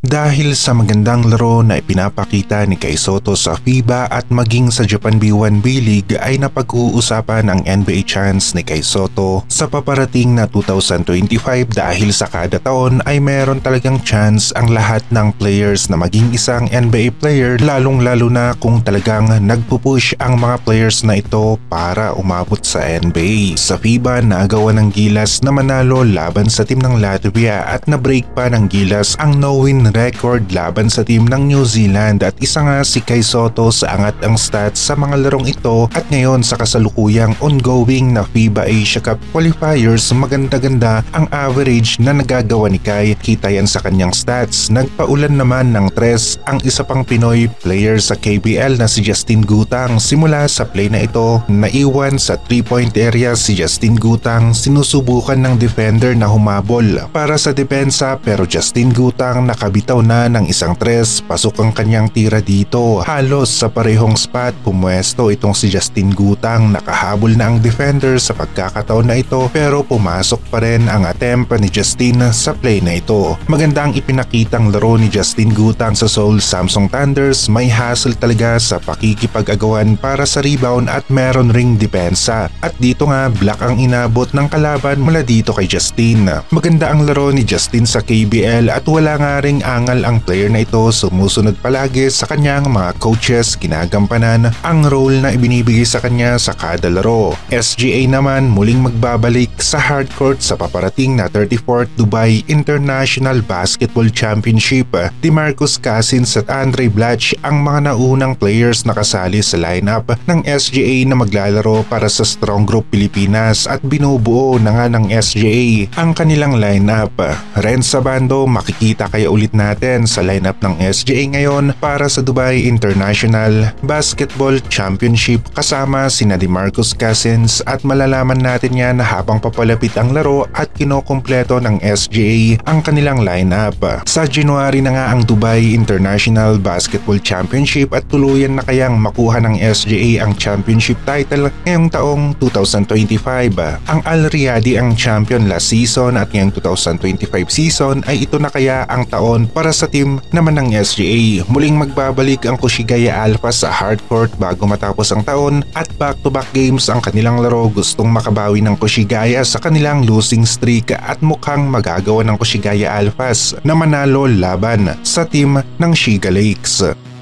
Dahil sa magandang laro na ipinapakita ni Kai Sotto sa FIBA at maging sa Japan B1 B-League ay napag-uusapan ang NBA chance ni Kai Sotto sa paparating na 2025 dahil sa kada taon ay meron talagang chance ang lahat ng players na maging isang NBA player, lalong-lalo na kung talagang nagpupush ang mga players na ito para umabot sa NBA. Sa FIBA nagawa ng gilas na manalo laban sa team ng Latvia at na-break pa ng gilas ang no-win record laban sa team ng New Zealand at isa nga si Kai Sotto sa angat ang stats sa mga larong ito at ngayon sa kasalukuyang ongoing na FIBA Asia Cup qualifiers maganda-ganda ang average na nagagawa ni Kai. Kita yan sa kanyang stats. Nagpaulan naman ng tres ang isa pang Pinoy player sa KBL na si Justin Gutang. Simula sa play na ito, naiwan sa 3-point area si Justin Gutang, sinusubukan ng defender na humabol para sa depensa pero Justin Gutang nakabitaw na ng isang tres, pasok ang kanyang tira dito. Halos sa parehong spot pumuesto itong si Justin Gutang, nakahabol na ang defender sa pagkakataon na ito pero pumasok pa rin ang attempt ni Justin sa play na ito. Maganda ang ipinakitang laro ni Justin Gutang sa Seoul Samsung Thunders, may hassle talaga sa pakikipag-agawan para sa rebound at meron ring depensa. At dito nga block ang inabot ng kalaban mula dito kay Justin. Maganda ang laro ni Justin sa KBL at wala nga ring angal ang player na ito, sumusunod palagi sa kanyang mga coaches, ginagampanan ang role na ibinibigay sa kanya sa kada laro. SGA naman muling magbabalik sa hardcourt sa paparating na 34th Dubai International Basketball Championship. DeMarcus Cousins at Andre Blatche ang mga naunang players na kasali sa lineup ng SGA na maglalaro para sa Strong Group Pilipinas at binubuo na nga ng SGA ang kanilang lineup. Ren Sabando makikita kaya ulit natin sa lineup ng SGA ngayon para sa Dubai International Basketball Championship kasama sina DeMarcus Cousins at malalaman natin yan habang papalapit ang laro at kinokompleto ng SGA ang kanilang lineup. Sa January na nga ang Dubai International Basketball Championship at tuluyan na kayang makuha ng SGA ang championship title ngayong taong 2025. Ang Al Riyadi ang champion last season at ngayong 2025 season ay ito na kaya ang taon para sa team naman ng SGA. Muling magbabalik ang Koshigaya Alpha sa hardcourt bago matapos ang taon at back-to-back games ang kanilang laro. Gustong makabawi ng Koshigaya sa kanilang losing streak at mukhang magagawa ng Koshigaya Alphas na manalo laban sa team ng Shiga Lakes.